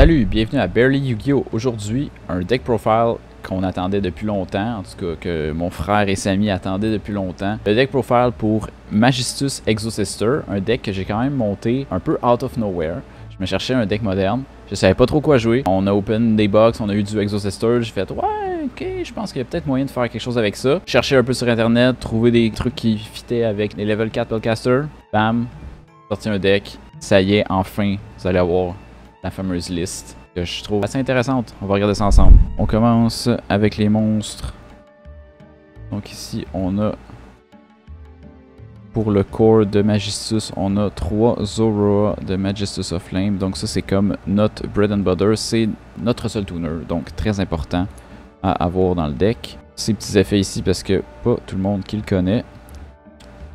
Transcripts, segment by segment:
Salut, bienvenue à Barely Yu-Gi-Oh! Aujourd'hui, un deck profile qu'on attendait depuis longtemps, en tout cas que mon frère et Samy attendaient depuis longtemps. Le deck profile pour Magistus Exosister, un deck que j'ai quand même monté un peu out of nowhere. Je me cherchais un deck moderne, je savais pas trop quoi jouer. On a open des box, on a eu du Exosister, j'ai fait ouais, ok, je pense qu'il y a peut-être moyen de faire quelque chose avec ça. Chercher un peu sur internet, trouver des trucs qui fitaient avec les level 4 Spellcaster. Bam, sorti un deck. Ça y est, enfin, vous allez avoir la fameuse liste que je trouve assez intéressante. On va regarder ça ensemble. On commence avec les monstres. Donc ici, on a pour le core de Magistus, on a 3 Zoroa de Magistus of Flame. Donc ça, c'est comme notre bread and butter. C'est notre seul tuner. Donc très important à avoir dans le deck. Ces petits effets ici, parce que pas tout le monde qui le connaît.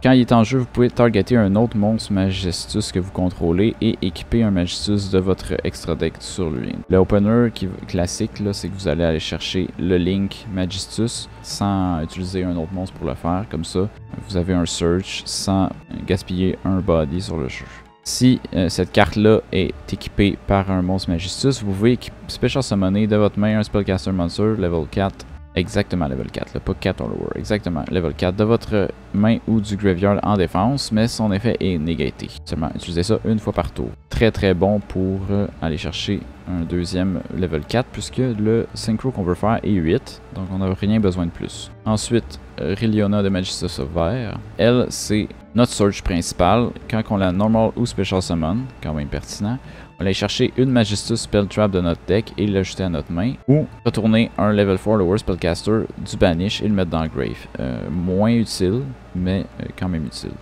Quand il est en jeu, vous pouvez targeter un autre monstre Magistus que vous contrôlez et équiper un Magistus de votre extra deck sur lui. Le opener classique, c'est que vous allez aller chercher le Link Magistus sans utiliser un autre monstre pour le faire. Comme ça, vous avez un search sans gaspiller un body sur le jeu. Si cette carte-là est équipée par un monstre Magistus, vous pouvez Special Summoner de votre main un Spellcaster Monster level 4. Exactement level 4, là, pas 4 or lower, exactement level 4 de votre main ou du graveyard en défense, mais son effet est négaté. Seulement utilisez ça une fois par tour. Très très bon pour aller chercher un deuxième level 4 puisque le synchro qu'on veut faire est 8, donc on n'a rien besoin de plus. Ensuite, Rilliona de Magistus of Vert. Elle, c'est notre search principal. Quand on la normal ou special summon, quand même pertinent, on va aller chercher une Magistus Spell Trap de notre deck et l'ajouter à notre main. Ou retourner un level 4 lower Spellcaster du Banish et le mettre dans le grave. Moins utile, mais quand même utile.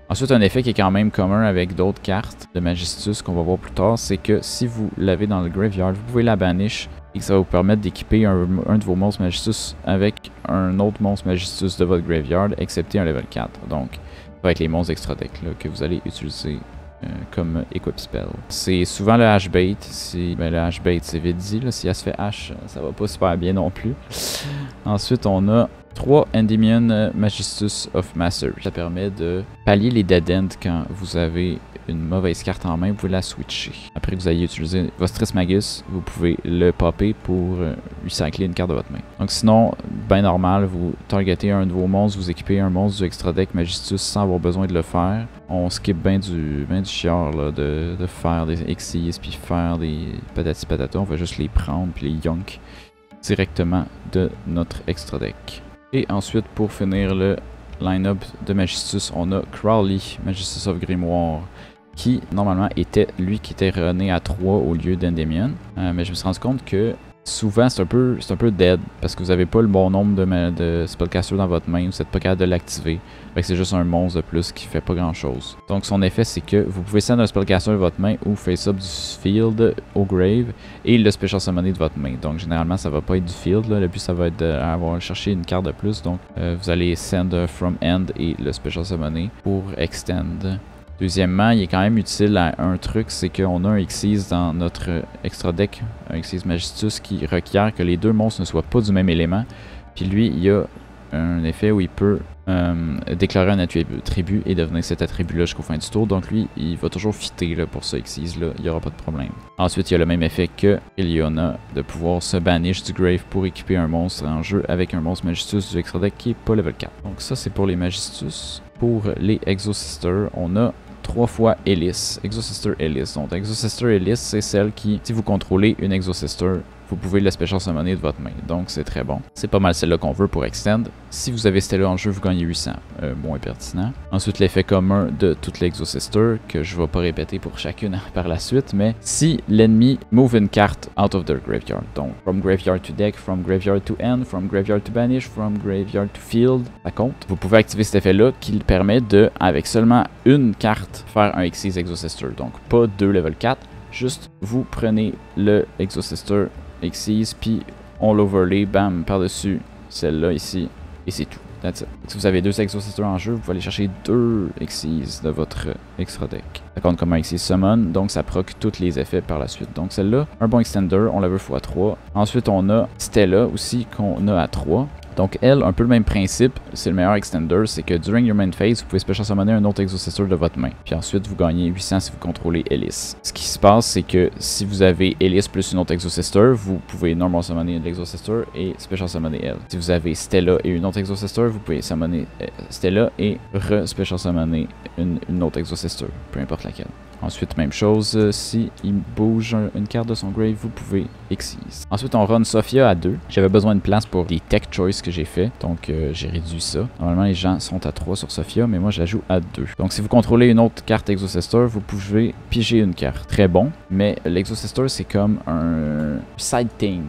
Ensuite, un effet qui est quand même commun avec d'autres cartes de Magistus qu'on va voir plus tard, c'est que si vous l'avez dans le graveyard, vous pouvez la banish et que ça va vous permettre d'équiper un de vos monstres Magistus avec un autre monstre Magistus de votre graveyard, excepté un level 4. Donc, avec les monstres extra deck là, que vous allez utiliser comme equip spell. C'est souvent le H-bait. Ben, le H-bait, c'est vite dit. Là. Si elle se fait H, ça va pas super bien non plus. Ensuite, on a 3 Endymion Magistus of Mastery. Ça permet de pallier les dead ends quand vous avez une mauvaise carte en main, vous pouvez la switcher. Après que vous ayez utilisé Vostris Magus, vous pouvez le popper pour recycler une carte de votre main. Donc sinon, bien normal, vous targetez un de vos monstres, vous équipez un monstre du extra deck Magistus sans avoir besoin de le faire. On skip bien du chiard là, de faire des Xyz puis faire des patati patata. On va juste les prendre puis les yonk directement de notre extra deck. Et ensuite, pour finir le line-up de Magistus, on a Crowley, Magistus of Grimoire, qui normalement était lui qui était runné à 3 au lieu d'Endymion. Mais je me suis rendu compte que souvent c'est un peu dead parce que vous n'avez pas le bon nombre de spellcasters dans votre main, vous n'êtes pas capable de l'activer. C'est juste un monstre de plus qui fait pas grand chose. Donc son effet c'est que vous pouvez send un spellcaster de votre main ou face-up du field au grave et le special summoner de votre main. Donc généralement ça va pas être du field, là. Le but ça va être d'avoir chercher une carte de plus. Donc vous allez send from end et le special summoner pour extend. Deuxièmement, il est quand même utile à un truc, c'est qu'on a un Xyz dans notre extra deck, un Xyz Magistus qui requiert que les deux monstres ne soient pas du même élément. Puis lui, il y a un effet où il peut déclarer un attribut et devenir cet attribut-là jusqu'au fin du tour. Donc lui, il va toujours fitter là, pour ce Xyz-là, il n'y aura pas de problème. Ensuite, il y a le même effet que Iliona, de pouvoir se banish du grave pour équiper un monstre en jeu avec un monstre Magistus du extra deck qui n'est pas level 4. Donc ça, c'est pour les Magistus. Pour les Exosister, on a 3 fois Elise, Exosister Elise. Donc Exosister Elise, c'est celle qui, si vous contrôlez une Exosister, vous pouvez le special summoner de votre main. Donc c'est très bon. C'est pas mal celle-là qu'on veut pour extend. Si vous avez celle-là en jeu, vous gagnez 800. Moins pertinent. Ensuite, l'effet commun de toutes les Exosister, que je vais pas répéter pour chacune par la suite, mais si l'ennemi move une carte out of their graveyard, donc from graveyard to deck, from graveyard to end, from graveyard to banish, from graveyard to field, ça compte. Vous pouvez activer cet effet-là qui permet de, avec seulement une carte, faire un Xyz Exosister. Donc pas 2 level 4, juste vous prenez le Exosister Xyz, puis on l'overlay, bam, par-dessus celle-là ici, et c'est tout. That's it. Si vous avez 2 Exosisters en jeu, vous pouvez aller chercher 2 Xyz de votre extra deck. Ça compte comme un Xyz Summon, donc ça proc tous les effets par la suite. Donc celle-là, un bon extender, on la veut x3. Ensuite, on a Stella aussi, qu'on a à 3. Donc elle, un peu le même principe, c'est le meilleur extender, c'est que during your main phase, vous pouvez special summoner un autre Exo-Sister de votre main. Puis ensuite, vous gagnez 800 si vous contrôlez Elise. Ce qui se passe, c'est que si vous avez Elise plus une autre Exo-Sister, vous pouvez normal summoner l'Exo-Sister et special summoner elle. Si vous avez Stella et une autre Exo-Sister, vous pouvez summoner Stella et re-special summoner une autre Exo-Sister, peu importe laquelle. Ensuite, même chose, si il bouge une carte de son grave, vous pouvez Xyz. Ensuite, on run Sophia à 2. J'avais besoin de place pour les tech choice que j'ai fait, donc j'ai réduit ça. Normalement, les gens sont à 3 sur Sophia, mais moi, je la joue à 2. Donc, si vous contrôlez une autre carte Exo-Sister, vous pouvez piger une carte. Très bon, mais l'Exo-Sister, c'est comme un side thing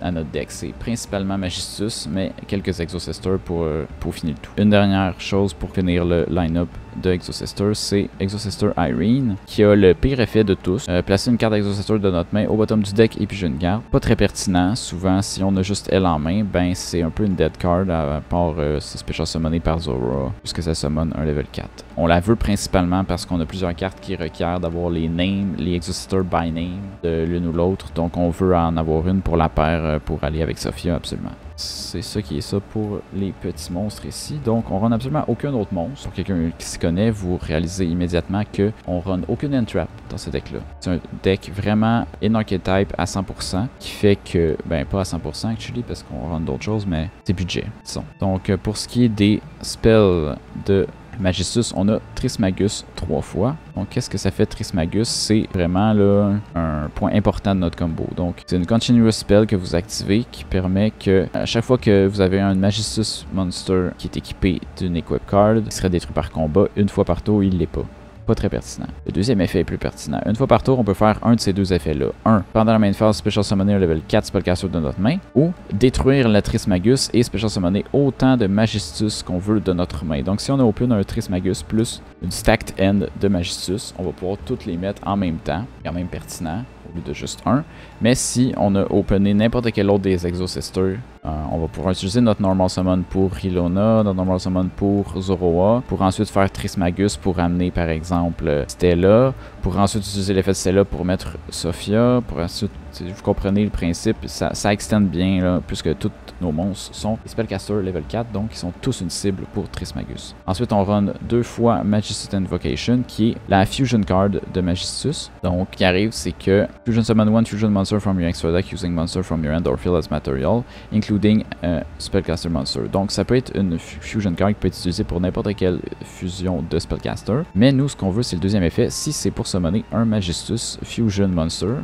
à notre deck. C'est principalement Magistus, mais quelques Exo-Sister pour finir le tout. Une dernière chose pour finir le line-up de Exo-Sister, c'est Exo-Sister Irene, qui a le pire effet de tous. Placer une carte Exo-Sister de notre main au bottom du deck et puis j'ai une garde. Pas très pertinent. Souvent, si on a juste elle en main, ben c'est un peu une dead card, à part c'est special summoné par Zora, puisque ça summon un level 4. On la veut principalement parce qu'on a plusieurs cartes qui requièrent d'avoir les names, les Exo-Sister by name de l'une ou l'autre, donc on veut en avoir une pour la paire pour aller avec Sophia absolument. C'est ça qui est ça pour les petits monstres ici. Donc, on run absolument aucun autre monstre. Pour quelqu'un qui s'y connaît, vous réalisez immédiatement qu'on run aucune entrap dans ce deck-là. C'est un deck vraiment in archetype à 100%, qui fait que, ben pas à 100% actually, parce qu'on run d'autres choses, mais c'est budget, disons. Donc, pour ce qui est des spells de Magistus, on a Trismagus 3 fois. Donc, qu'est-ce que ça fait Trismagus? C'est vraiment là un point important de notre combo. Donc, c'est une continuous spell que vous activez qui permet que à chaque fois que vous avez un Magistus Monster qui est équipé d'une equip card, qui serait détruit par combat, une fois par tour, il l'est pas. Pas très pertinent. Le deuxième effet est plus pertinent. Une fois par tour, on peut faire un de ces deux effets-là. Un, pendant la main phase, special summoner un level 4 spellcaster de notre main, ou détruire la Trismagus et special summoner autant de Magistus qu'on veut de notre main. Donc si on open un Trismagus plus une stacked end de Magistus, on va pouvoir toutes les mettre en même temps, quand même pertinent, au lieu de juste un. Mais si on a opené n'importe quel autre des Exo-Sisters, on va pouvoir utiliser notre Normal Summon pour Ilona, notre Normal Summon pour Zoroa, pour ensuite faire Trismagus pour amener par exemple Stella, pour ensuite utiliser l'effet de Stella pour mettre Sophia, pour ensuite, vous comprenez le principe, ça extend bien là, puisque tous nos monstres sont des spellcasters level 4, donc ils sont tous une cible pour Trismagus. Ensuite on run 2 fois Magistus Invocation, qui est la Fusion Card de Magistus. Donc ce qui arrive, c'est que Fusion Summon 1 Fusion Monster from your extra deck using monster from your end or field as material, including a Spellcaster Monster. Donc ça peut être une Fusion Card qui peut être utilisée pour n'importe quelle fusion de Spellcaster. Mais nous, ce qu'on veut, c'est le deuxième effet. Si c'est pour summoner un Magistus Fusion Monster,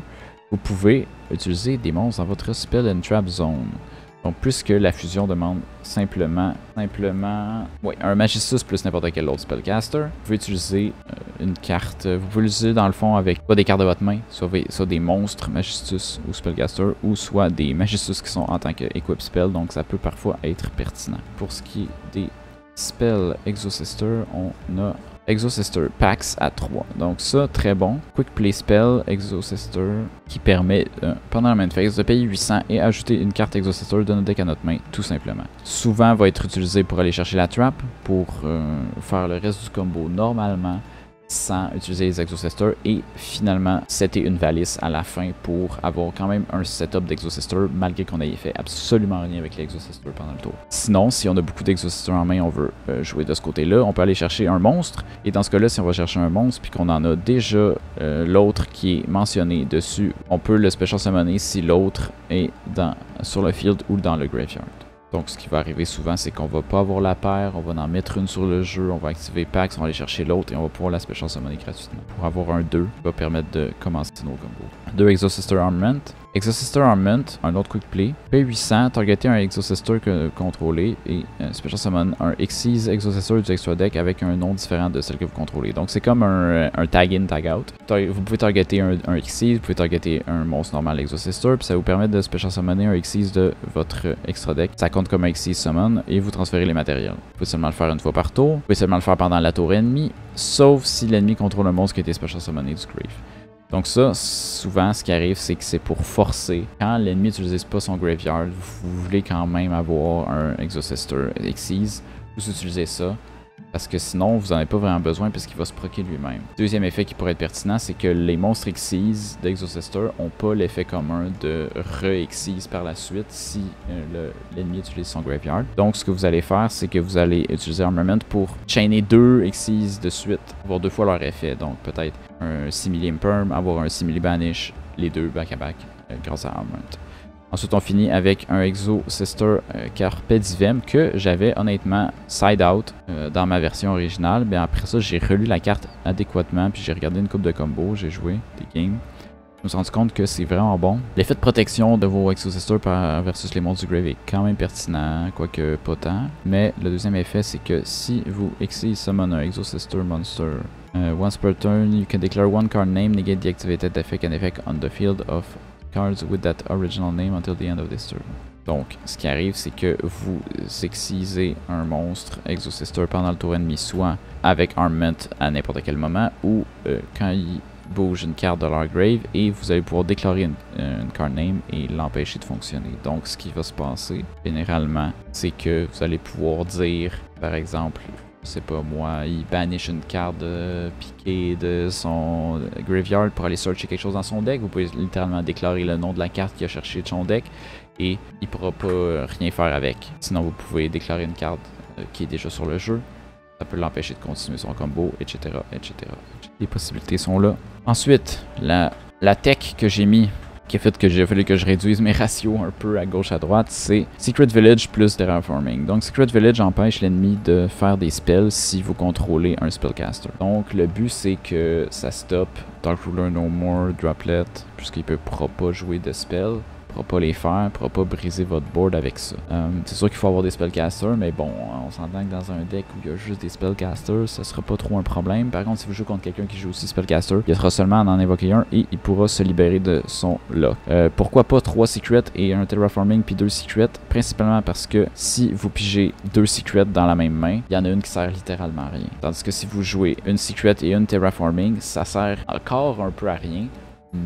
vous pouvez utiliser des monstres dans votre Spell and Trap Zone. Donc, puisque la fusion demande simplement un Magistus plus n'importe quel autre Spellcaster, vous pouvez utiliser une carte. Vous pouvez l'utiliser dans le fond avec soit des cartes de votre main, soit des monstres Magistus ou Spellcaster, ou soit des Magistus qui sont en tant qu'Equip Spell, donc ça peut parfois être pertinent. Pour ce qui est des spells Exo-Sister, on a Exo-Sister Pax à 3. Donc ça, très bon. Quick Play Spell Exo-Sister qui permet, pendant la main phase, de payer 800 et ajouter une carte Exo-Sister de notre deck à notre main, tout simplement. Souvent, va être utilisé pour aller chercher la trap, pour faire le reste du combo normalement, sans utiliser les Exo-Sisters et finalement setter une valise à la fin pour avoir quand même un setup d'Exo-Sister malgré qu'on ait fait absolument rien avec les Exo-Sisters pendant le tour. Sinon, si on a beaucoup d'Exo-Sisters en main, on veut jouer de ce côté-là, on peut aller chercher un monstre et dans ce cas-là, si on va chercher un monstre puis qu'on en a déjà l'autre qui est mentionné dessus, on peut le special summoner si l'autre est sur le field ou dans le graveyard. Donc ce qui va arriver souvent, c'est qu'on va pas avoir la paire, on va en mettre une sur le jeu, on va activer Pax, on va aller chercher l'autre et on va pouvoir la special summoner gratuitement. Pour avoir un 2, qui va permettre de commencer nos combos. 2 Exo-Sister Armament. Exo-Sister Armament, un autre quick play. Paye 800, targeter un Exo-Sister contrôlé et special summon un Xyz Exo-Sister du extra deck avec un nom différent de celle que vous contrôlez. Donc c'est comme un tag-in, tag-out. Vous pouvez targeter un Xyz, vous pouvez targeter un monstre normal Exo-Sister, puis ça vous permet de special summoner un Xyz de votre extra deck. Ça compte comme un Xyz summon et vous transférez les matériels. Vous pouvez seulement le faire une fois par tour, vous pouvez seulement le faire pendant la tour ennemie, sauf si l'ennemi contrôle un monstre qui a été special summoné du grave. Donc ça, souvent, ce qui arrive, c'est que c'est pour forcer. Quand l'ennemi n'utilise pas son graveyard, vous voulez quand même avoir un Exo-Sister Xyz, vous utilisez ça. Parce que sinon, vous n'en avez pas vraiment besoin parce qu'il va se proquer lui-même. Deuxième effet qui pourrait être pertinent, c'est que les monstres Xyz d'Exosister n'ont pas l'effet commun de re-Xyz par la suite si l'ennemi utilise son Graveyard. Donc, ce que vous allez faire, c'est que vous allez utiliser Armament pour chainer 2 Xyz de suite, avoir 2 fois leur effet. Donc, peut-être un Simili Imperm, avoir un Simili Banish, les deux back-à-back grâce à Armament. Ensuite, on finit avec un Exosister Carpe Diem que j'avais honnêtement side-out dans ma version originale. Mais après ça, j'ai relu la carte adéquatement, puis j'ai regardé une coupe de combos, j'ai joué des games. Je me suis rendu compte que c'est vraiment bon. L'effet de protection de vos Exosister versus les monstres du Grave est quand même pertinent, quoique pas tant. Mais le deuxième effet, c'est que si vous Xyz summon un Exosister Monster, once per turn, you can declare one card name, negate the activated effect and effect on the field of cards with that original name until the end of this turn. Donc, ce qui arrive, c'est que vous Xyzez un monstre Exosister pendant le tour ennemi, soit avec Armament à n'importe quel moment, ou quand il bouge une carte de leur grave, et vous allez pouvoir déclarer une card name et l'empêcher de fonctionner. Donc, ce qui va se passer, généralement, c'est que vous allez pouvoir dire, par exemple, je sais pas moi, il banish une carte piquée de son graveyard pour aller searcher quelque chose dans son deck. Vous pouvez littéralement déclarer le nom de la carte qu'il a cherché de son deck et il pourra pas rien faire avec. Sinon, vous pouvez déclarer une carte qui est déjà sur le jeu. Ça peut l'empêcher de continuer son combo, etc., etc. Les possibilités sont là. Ensuite, la tech que j'ai mis, qui a fait que j'ai fallu que je réduise mes ratios un peu à gauche à droite, c'est Secret Village plus Terraforming. Donc Secret Village empêche l'ennemi de faire des spells si vous contrôlez un spellcaster. Donc le but c'est que ça stoppe Dark Ruler No More, Droplet, puisqu'il ne pourra pas jouer de spells. Il ne pourra pas les faire, il ne pourra pas briser votre board avec ça. C'est sûr qu'il faut avoir des spellcasters, mais bon, on s'entend que dans un deck où il y a juste des spellcasters, ça sera pas trop un problème. Par contre, si vous jouez contre quelqu'un qui joue aussi spellcaster, il sera seulement à en invoquer un et il pourra se libérer de son lock. Pourquoi pas 3 secrets et un terraforming puis 2 secrets? Principalement parce que si vous pigez 2 secrets dans la même main, il y en a une qui sert littéralement à rien. Tandis que si vous jouez une secret et une terraforming, ça sert encore un peu à rien.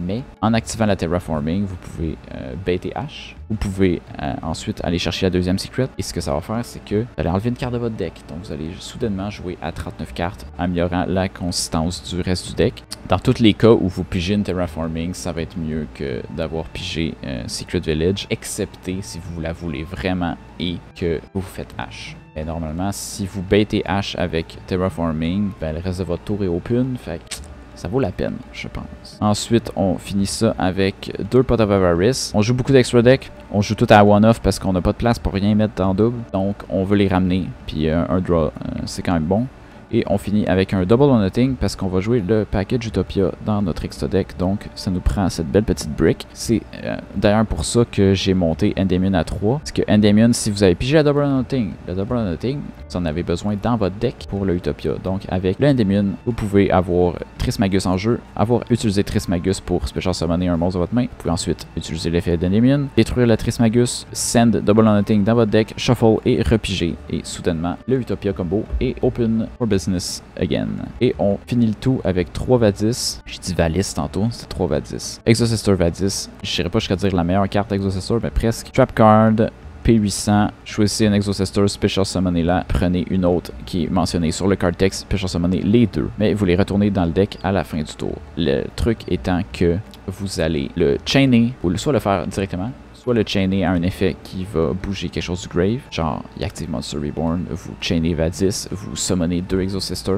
Mais en activant la terraforming, vous pouvez baiter H. Vous pouvez ensuite aller chercher la deuxième secret. Et ce que ça va faire, c'est que vous allez enlever une carte de votre deck. Donc vous allez soudainement jouer à 39 cartes, améliorant la consistance du reste du deck. Dans tous les cas où vous pigez une terraforming, ça va être mieux que d'avoir pigé Secret Village, excepté si vous la voulez vraiment et que vous faites H. Et normalement, si vous baitez H avec terraforming, ben, le reste de votre tour est open. Fait que ça vaut la peine, je pense. Ensuite, on finit ça avec 2 Pot of Avarice. On joue beaucoup d'extra deck. On joue tout à one-off parce qu'on n'a pas de place pour rien mettre en double. Donc, on veut les ramener. Puis un draw, c'est quand même bon. Et on finit avec un Double or Nothing parce qu'on va jouer le package Utopia dans notre extra deck. Donc, ça nous prend cette belle petite brick. C'est d'ailleurs pour ça que j'ai monté Endymion à 3. Parce que Endymion, si vous avez pigé la Double or Nothing, vous en avez besoin dans votre deck pour le Utopia. Donc, avec le Endymion, vous pouvez avoir Trismagus en jeu, avoir utilisé Trismagus pour Special Summoner un monstre de votre main. Vous pouvez ensuite utiliser l'effet d'Endymion, détruire la Trismagus, send Double or Nothing dans votre deck, shuffle et repiger. Et soudainement, le Utopia combo est open for business again. Et on finit le tout avec 3 Vadis. J'ai dit Valis tantôt, c'est 3 Vadis. Exosister Vadis. Je dirais pas jusqu'à dire la meilleure carte Exosister, mais presque. Trap card. P800, choisissez un Exosister, Special Summonez-la, prenez une autre qui est mentionnée sur le card text, Special Summonez les deux, mais vous les retournez dans le deck à la fin du tour. Le truc étant que vous allez le chainer, ou soit le faire directement, soit le chainer à un effet qui va bouger quelque chose du grave, genre il active Monster Reborn, vous chainez Vadis, vous summonez 2 Exosister,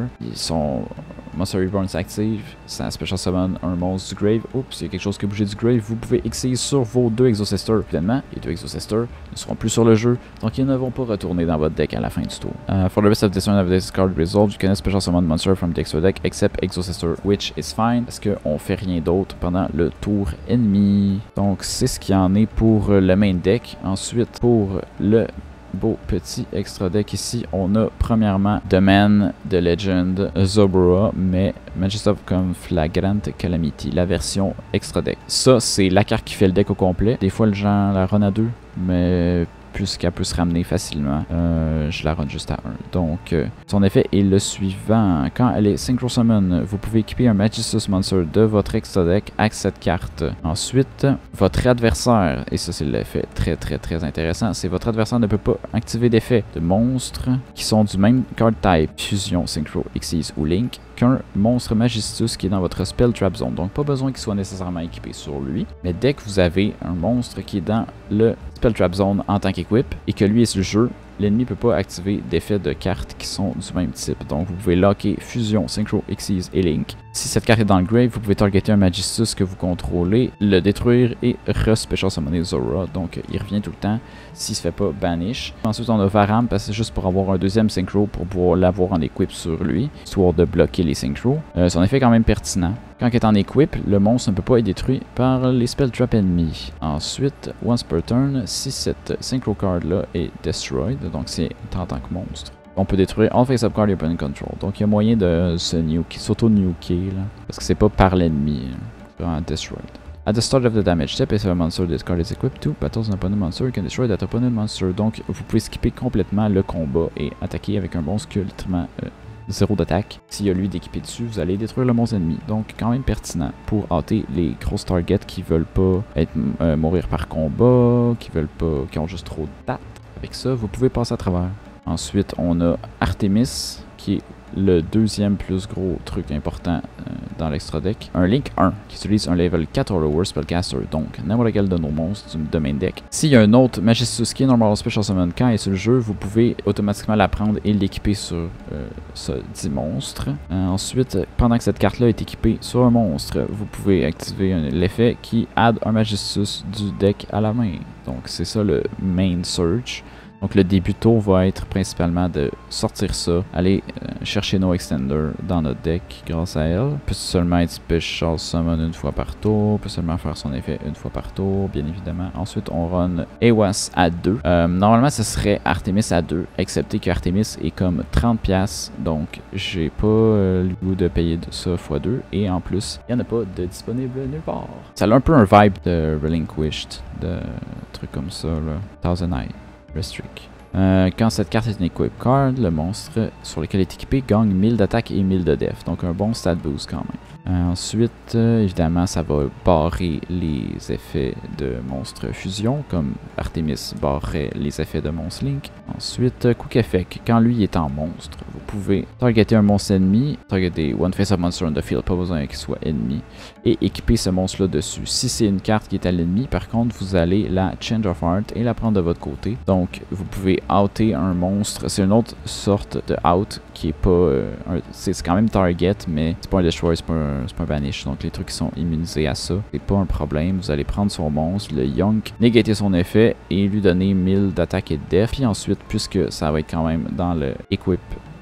Monster Reborn s'active, ça Special Summon un monstre du grave. Oups, il y a quelque chose qui a bougé du grave, vous pouvez exceller sur vos 2 Exosister. Évidemment, les 2 Exosister ne seront plus sur le jeu, donc ils ne vont pas retourner dans votre deck à la fin du tour. For the rest of this one of this card resolved, you can Special Summon Monster from the extra deck except Exosister, which is fine, parce qu'on fait rien d'autre pendant le tour ennemi. Donc c'est ce qu'il y en est pour le main deck. Ensuite, pour le beau petit extra deck ici, on a premièrement Domain de Legend Zobora, mais Majesty of Conflagrant Calamity, la version extra deck. Ça, c'est la carte qui fait le deck au complet. Des fois, le gens la run à 2, mais puisqu'elle peut se ramener facilement. Je la run juste à 1. Donc, son effet est le suivant. Quand elle est Synchro Summon, vous pouvez équiper un Magistus Monster de votre extra deck avec cette carte. Ensuite, votre adversaire, et ça c'est l'effet très intéressant, c'est votre adversaire ne peut pas activer d'effet de monstres qui sont du même card type, Fusion, Synchro, Xyz ou Link, qu'un monstre Magistus qui est dans votre Spell Trap Zone. Donc pas besoin qu'il soit nécessairement équipé sur lui, mais dès que vous avez un monstre qui est dans le Spell Trap Zone en tant qu'équipe et que lui est sur le jeu, l'ennemi ne peut pas activer d'effets de cartes qui sont du même type. Donc vous pouvez locker Fusion, Synchro, Xyz et Link. Si cette carte est dans le grave, vous pouvez targeter un Magistus que vous contrôlez, le détruire et re-special summoner Zora. Donc il revient tout le temps s'il se fait pas banish. Ensuite on a Varam, parce que c'est juste pour avoir un deuxième Synchro pour pouvoir l'avoir en équipe sur lui, histoire de bloquer les Synchro. Son effet est quand même pertinent. Quand il est en équipe, le monstre ne peut pas être détruit par les spell trap ennemis. Ensuite, once per turn, si cette Synchro card là est destroyed, donc c'est en tant que monstre, on peut détruire all face-up card et opponent control. Donc il y a moyen de s'auto-nuker, parce que c'est pas par l'ennemi, c'est vraiment destroyed. At the start of the damage step, if a monster this card is equipped to, battles an opponent monster, you can destroy that opponent monster. Donc vous pouvez skipper complètement le combat et attaquer avec un monstre qui a littéralement 0 d'attaque. S'il y a lui d'équipé dessus, vous allez détruire le monstre ennemi. Donc quand même pertinent pour hâter les grosses targets qui veulent pas mourir par combat, qui ont juste trop de date. Avec ça, vous pouvez passer à travers. Ensuite, on a Artemis, qui est le deuxième plus gros truc important dans l'extra deck. Un Link 1 qui utilise un level 4 or lower spellcaster, donc n'importe lequel de nos monstres de main deck. S'il y a un autre Magistus qui est normal special summon quand il est sur le jeu, vous pouvez automatiquement la prendre et l'équiper sur ce dit monstre. Ensuite, pendant que cette carte là est équipée sur un monstre, vous pouvez activer l'effet qui add un Magistus du deck à la main. Donc c'est ça le main search. Donc le début de tour va être principalement de sortir ça, aller chercher nos extenders dans notre deck grâce à elle. Peut seulement être special summon une fois par tour, peut seulement faire son effet une fois par tour, bien évidemment. Ensuite on run Ewas à 2. Normalement ce serait Artemis à 2, excepté que Artemis est comme 30$, donc j'ai pas le goût de payer ça x2. Et en plus, il n'y en a pas de disponible nulle part. Ça a un peu un vibe de Relinquished, de trucs comme ça là. Thousand Eye. Restrict. Quand cette carte est une equip card, le monstre sur lequel elle est équipé gagne 1000 d'attaque et 1000 de def. Donc un bon stat boost quand même. Ensuite, évidemment, ça va barrer les effets de monstre fusion, comme Artemis barrait les effets de monstre Link. Ensuite, Quick Effect. Quand lui est en monstre, vous pouvez targeter un monstre ennemi, targeter One Face of Monster on the field, pas besoin qu'il soit ennemi, et équiper ce monstre-là dessus. Si c'est une carte qui est à l'ennemi, par contre, vous allez la Change of Heart et la prendre de votre côté. Donc, vous pouvez outer un monstre. C'est une autre sorte de out qui est pas... c'est quand même target, mais c'est pas un destroy, c'est pas un banish. Donc, les trucs qui sont immunisés à ça, c'est pas un problème. Vous allez prendre son monstre, le Yonk, négater son effet et lui donner 1000 d'attaque et de def. Puis ensuite, puisque ça va être quand même dans le equip,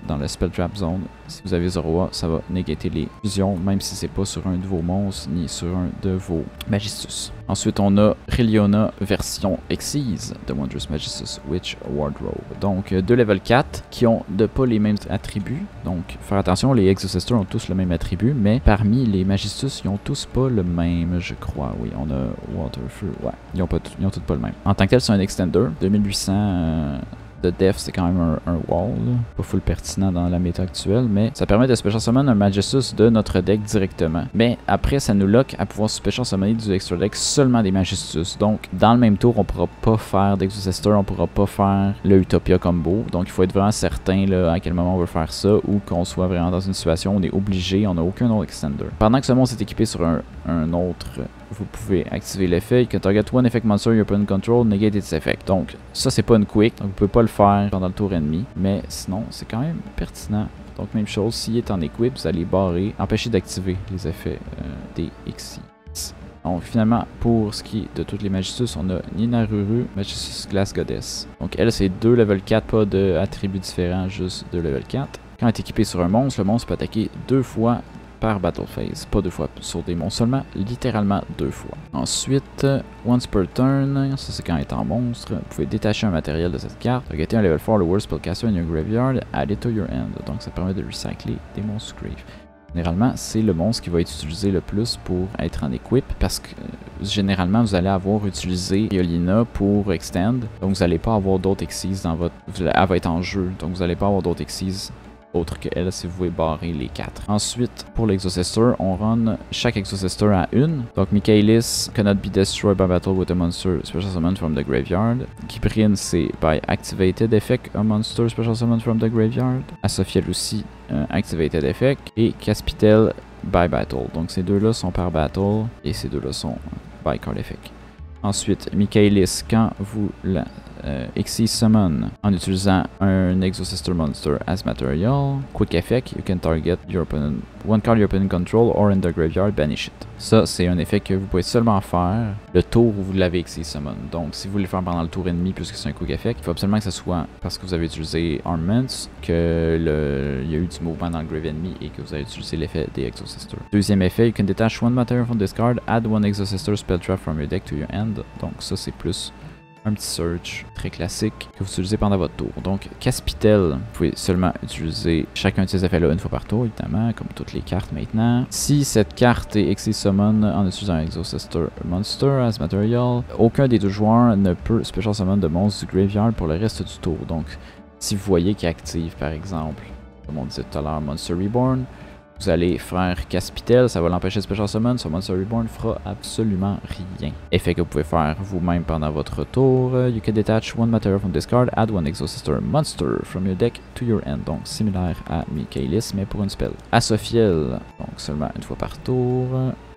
dans le Spell Trap Zone, si vous avez Zoroa, ça va négater les fusions, même si c'est pas sur un de vos monstres ni sur un de vos Magistus. Ensuite, on a Reliona version Xyz de Wondrous Magistus Witch Wardrobe. Donc, deux level 4 qui ont pas les mêmes attributs. Donc, faire attention, les Exocisters ont tous le même attribut, mais parmi les Magistus, ils ont tous pas le même, je crois. Oui, on a Waterfeu, ouais, ils ont tous pas le même. En tant que tel, c'est un Extender, 2800... de def, c'est quand même un wall, là. Pas full pertinent dans la méta actuelle, mais ça permet de special summon un Magistus de notre deck directement. Mais après, ça nous lock à pouvoir special summoner du extra deck seulement des Magistus. Donc, dans le même tour, on pourra pas faire d'Exocester, on pourra pas faire le Utopia combo. Donc, il faut être vraiment certain là, à quel moment on veut faire ça, ou qu'on soit vraiment dans une situation où on est obligé, on n'a aucun autre extender. Pendant que ce monstre est équipé sur un autre... vous pouvez activer l'effet. You can target one effect monster you open control, negate its effect. Donc, ça, c'est pas une quick. Donc, vous pouvez pas le faire pendant le tour ennemi. Mais sinon, c'est quand même pertinent. Donc, même chose, s'il est en equip, vous allez barrer, empêcher d'activer les effets des Xyz. Donc, finalement, pour ce qui est de toutes les Magistus, on a Ninaruru, Magistus Glass Goddess. Donc, elle, c'est 2 level 4, pas d'attributs différents, juste 2 level 4. Quand elle est équipée sur un monstre, le monstre peut attaquer 2 fois par battle phase, pas 2 fois sur des monstres seulement, littéralement 2 fois. Ensuite, once per turn, ça c'est quand il est en monstre, vous pouvez détacher un matériel de cette carte, targeter un level 4 lower spellcaster in your graveyard, add it to your hand. Donc ça permet de recycler des monstres grave. Généralement, c'est le monstre qui va être utilisé le plus pour être en equip parce que généralement, vous allez avoir utilisé Yolina pour extend. Donc, vous n'allez pas avoir d'autres Xyz dans votre... Elle va être en jeu, donc vous n'allez pas avoir d'autres Xyz autre que elle si vous voulez barrer les 4. Ensuite, pour l'Exosister, on run chaque Exosister à 1. Donc, Michaelis cannot be destroyed by battle with a monster special summon from the graveyard. Kibrin, c'est by activated effect a monster special summon from the graveyard. Asophiel aussi, activated effect. Et Caspitel by battle. Donc, ces deux-là sont par battle et ces deux-là sont by card effect. Ensuite, Michaelis, quand vous la Xyz summon en utilisant un Exosister monster as material, quick effect, you can target your opponent, one card your opponent control or in the graveyard, banish it. Ça, c'est un effet que vous pouvez seulement faire le tour où vous l'avez Xyz summon. Donc, si vous voulez le faire pendant le tour ennemi, puisque c'est un quick effect, il faut absolument que ce soit parce que vous avez utilisé Armaments, il y a eu du mouvement dans le grave ennemi et que vous avez utilisé l'effet des Exosister. Deuxième effet, you can detach one material from this card, add one Exosister spell trap from your deck to your hand. Donc, ça, c'est plus un petit search très classique que vous utilisez pendant votre tour. Donc, Caspitel, vous pouvez seulement utiliser chacun de ces effets-là une fois par tour, évidemment, comme toutes les cartes maintenant. Si cette carte est Xyz Summon en utilisant un Exosister Monster as Material, aucun des deux joueurs ne peut Special Summon de monstre du Graveyard pour le reste du tour. Donc, si vous voyez qu'il active, par exemple, comme on disait tout à l'heure, Monster Reborn, vous allez faire Caspitel, ça va l'empêcher de Special Summon, son Monster Reborn fera absolument rien. Effet que vous pouvez faire vous-même pendant votre tour. You can detach one material from this card, add one Exosister Monster from your deck to your end. Donc similaire à Michaelis, mais pour une spell. Asophiel, donc seulement une fois par tour.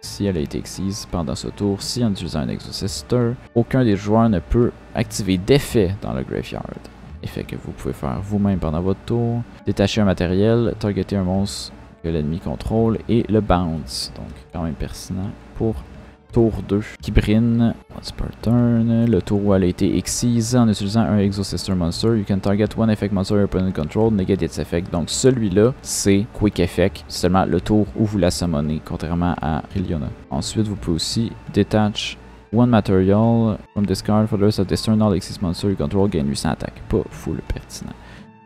Si elle a été Xyz pendant ce tour, si en utilisant un Exosister, aucun des joueurs ne peut activer d'effet dans le Graveyard. Effet que vous pouvez faire vous-même pendant votre tour. Détacher un matériel, targeter un monstre que l'ennemi contrôle et le bounce, donc quand même pertinent pour tour 2. Kibrin, once per turn, le tour où elle a été Xyz en utilisant un Exosister Monster, you can target one effect monster your opponent control, negate its effect. Donc celui-là, c'est Quick Effect, seulement le tour où vous la summonez, contrairement à Rilliona. Ensuite, vous pouvez aussi detach one material from this card for the rest of this turn, all Xyz monster you control gain 800 attaques. Pas full pertinent.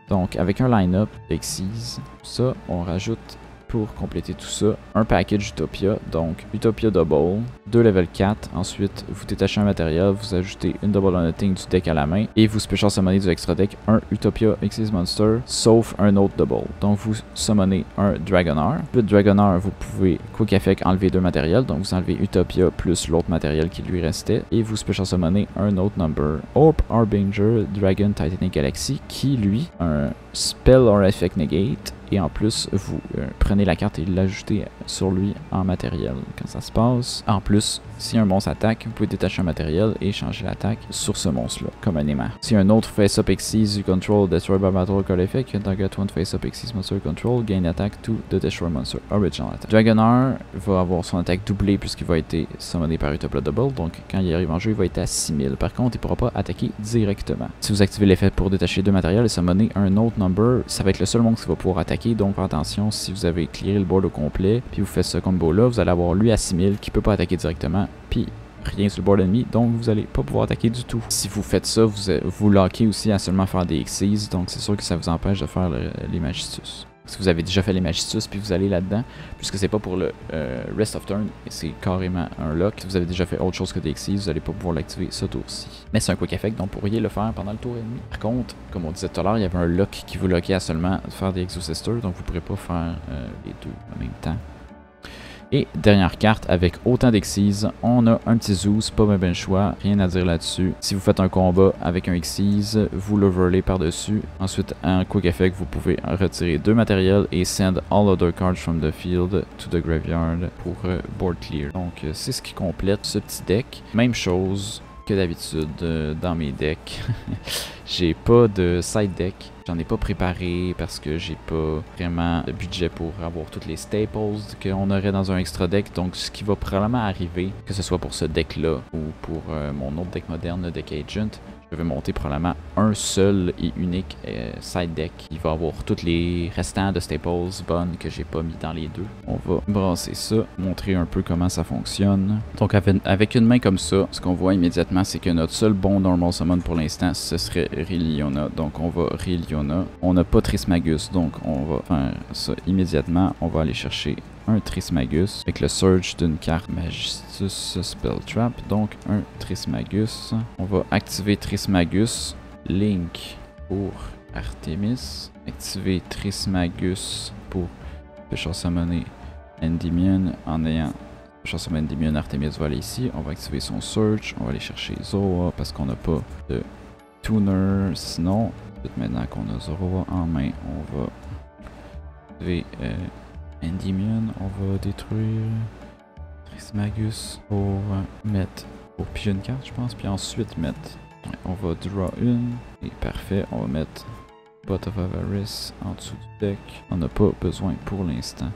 Donc avec un line-up Xyz, ça, on rajoute pour compléter tout ça, un package Utopia, donc Utopia Double, 2 level 4, ensuite vous détachez un matériel, vous ajoutez une Double Unlocking du deck à la main, et vous special summonez du extra deck un Utopia Xyz Monster, sauf un autre Double. Donc vous summonez un Dragonair. Le Dragonair, vous pouvez Quick Effect enlever 2 matériels, donc vous enlevez Utopia plus l'autre matériel qui lui restait, et vous special summonez un autre number, Orb Harbinger Dragon Titanic Galaxy, qui lui, un Spell or Effect Negate, et en plus, vous prenez la carte et l'ajoutez sur lui en matériel quand ça se passe. En plus, si un monstre attaque, vous pouvez détacher un matériel et changer l'attaque sur ce monstre-là, comme un aimant. Si un autre face-up Xyz you control destroy by battle card effect, you can target one face-up Xyz monster you control, gain attack to the destroy monster original attack. Dragonair va avoir son attaque doublée puisqu'il va être summoné par Utopia Double, donc quand il arrive en jeu, il va être à 6000. Par contre, il ne pourra pas attaquer directement. Si vous activez l'effet pour détacher 2 matériels et summoner un autre number, ça va être le seul monstre qui va pouvoir attaquer. Donc attention, si vous avez clearé le board au complet, puis vous faites ce combo là, vous allez avoir lui à 6000 qui peut pas attaquer directement, puis rien sur le board ennemi, donc vous allez pas pouvoir attaquer du tout. Si vous faites ça, vous lockez aussi à seulement faire des Xyz, donc c'est sûr que ça vous empêche de faire les Magistus. Si vous avez déjà fait les Magistus puis vous allez là-dedans, puisque c'est pas pour le Rest of Turn, c'est carrément un lock. Si vous avez déjà fait autre chose que des Xyz, vous n'allez pas pouvoir l'activer ce tour-ci. Mais c'est un Quick Effect, donc vous pourriez le faire pendant le tour ennemi. Par contre, comme on disait tout à l'heure, il y avait un lock qui vous lockait à seulement faire des Exosister, donc vous ne pourrez pas faire les deux en même temps. Et dernière carte, avec autant d'Xyz, on a un petit Zeus, pas ben choix, rien à dire là-dessus. Si vous faites un combat avec un Xyz, vous l'overlay par-dessus. Ensuite, en Quick Effect, vous pouvez retirer 2 matériels et send all other cards from the field to the graveyard pour board clear. Donc c'est ce qui complète ce petit deck. Même chose que d'habitude dans mes decks. J'ai pas de side deck. J'en ai pas préparé parce que j'ai pas vraiment de budget pour avoir toutes les staples qu'on aurait dans un extra deck. Donc ce qui va probablement arriver, que ce soit pour ce deck là ou pour mon autre deck moderne, le deck Agent, Je vais monter probablement un seul et unique side deck. Il va avoir tous les restants de staples bonnes que j'ai pas mis dans les deux. On va brasser ça, montrer un peu comment ça fonctionne. Donc avec une main comme ça, ce qu'on voit immédiatement, c'est que notre seul bon normal summon pour l'instant, ce serait Rilliona. Donc on va Rilliona. On n'a pas Trismagus, donc on va faire ça immédiatement. On va aller chercher un Trismagus avec le surge d'une carte Magistus Spell Trap, donc un Trismagus. On va activer Trismagus, Link pour Artemis, activer Trismagus pour Special Summoner Endymion. En ayant Special Summon Endymion, Artemis va aller ici. On va activer son surge, on va aller chercher Zoroa parce qu'on n'a pas de tuner. Sinon, maintenant qu'on a Zoroa en main, on va activer Endymion, on va détruire Trismagus pour mettre, pour piger une carte je pense, puis ensuite mettre, on va draw une, et parfait, on va mettre Pot of Avarice en dessous du deck, on n'a pas besoin pour l'instant.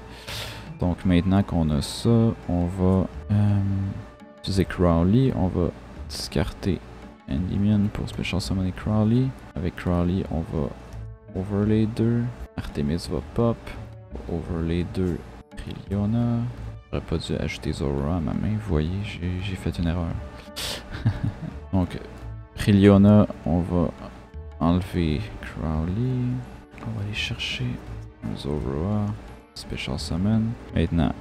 Donc maintenant qu'on a ça, on va utiliser Crowley, on va discarter Endymion pour Special Summoner Crowley, avec Crowley on va overlay 2, Artemis va pop, overlay 2 Rilliona. J'aurais pas dû ajouter Zoroa à ma main, vous voyez, j'ai fait une erreur. Donc, Rilliona, on va enlever Crowley. On va aller chercher un Zoroa, Special Summon. Maintenant,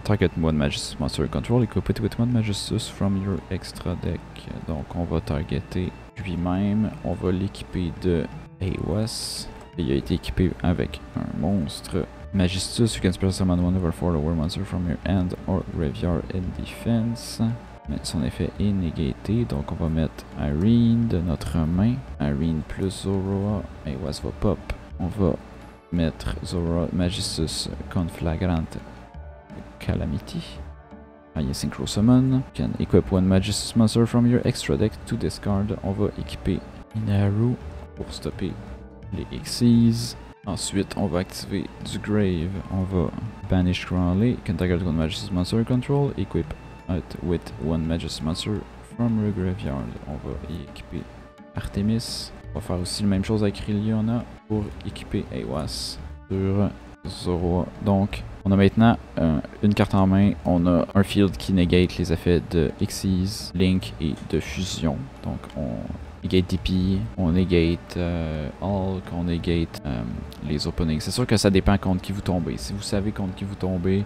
target one Magistus Monster Control, equip it with one Magistus from your extra deck. Donc, on va targeter lui-même. On va l'équiper de AOS. Il a été équipé avec un monstre Magistus. You can special summon 1/4 lower monster from your hand or graveyard in defense. Mais son effet est négaté, donc on va mettre Irene de notre main. Irene plus Zoroa. AOS va pop. On va mettre Zoroa Magistus Conflagrant Calamity. Il y a Synchro Summon. You can equip one Magistus monster from your extra deck to discard. On va équiper Inaru pour stopper les Xyz. Ensuite, on va activer du Grave. On va banish Crowley. Can target one Magistus Monster Control. Equip it with one Magistus Monster from your graveyard. On va y équiper Artemis. On va faire aussi la même chose avec Rilliona pour équiper AOS sur Zoroa. Donc, on a maintenant une carte en main. On a un field qui negate les effets de Xyz, Link et de Fusion. Donc, on negate DP, on negate Hulk, on negate les openings. C'est sûr que ça dépend contre qui vous tombez. Si vous savez contre qui vous tombez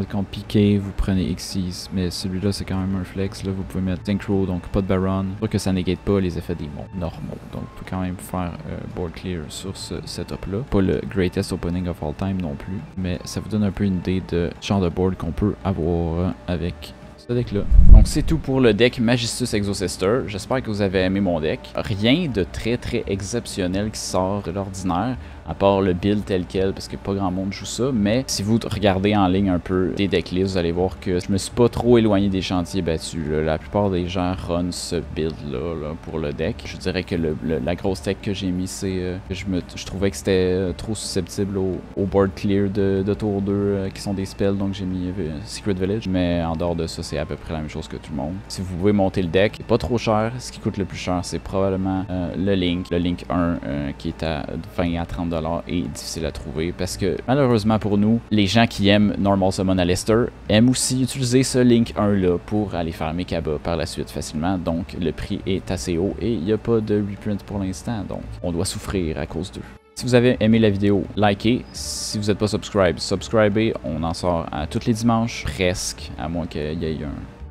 contre Piqué, vous prenez Xyz, mais celui-là c'est quand même un flex. Là, vous pouvez mettre Synchro, donc pas de Baron. C'est sûr que ça negate pas les effets des monstres normaux. Donc vous pouvez quand même faire board clear sur ce setup-là. Pas le greatest opening of all time non plus, mais ça vous donne un peu une idée de genre de board qu'on peut avoir avec ce deck-là. Donc c'est tout pour le deck Magistus Exosister. J'espère que vous avez aimé mon deck. Rien de très exceptionnel qui sort de l'ordinaire, à part le build tel quel, parce que pas grand monde joue ça. Mais si vous regardez en ligne un peu des decklists, vous allez voir que je me suis pas trop éloigné des chantiers battus. La plupart des gens run ce build-là pour le deck. Je dirais que la grosse tech que j'ai mis, c'est que je trouvais que c'était trop susceptible au board clear de tour 2 qui sont des spells, donc j'ai mis Secret Village. Mais en dehors de ça, c'est à peu près la même chose que tout le monde. Si vous pouvez monter le deck, c'est pas trop cher. Ce qui coûte le plus cher, c'est probablement le Link 1 qui est à 20 à 30$ et difficile à trouver parce que malheureusement pour nous, les gens qui aiment Normal Summon à Leicester aiment aussi utiliser ce Link 1 là pour aller faire Mekaba par la suite facilement. Donc le prix est assez haut et il n'y a pas de reprint pour l'instant, donc on doit souffrir à cause d'eux. Si vous avez aimé la vidéo, likez. Si vous n'êtes pas subscribez. On en sort à tous les dimanches, presque, à moins qu'il y ait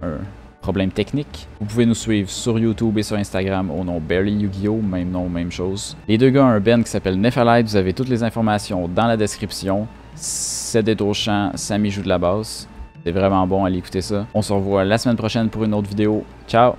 un problème technique. Vous pouvez nous suivre sur YouTube et sur Instagram au nom Barely Yu-Gi-Oh! Même nom, même chose. Les deux gars ont un band qui s'appelle Nephalite. Vous avez toutes les informations dans la description. C'est des au chant, Samy joue de la basse. C'est vraiment bon, allez écouter ça. On se revoit la semaine prochaine pour une autre vidéo. Ciao!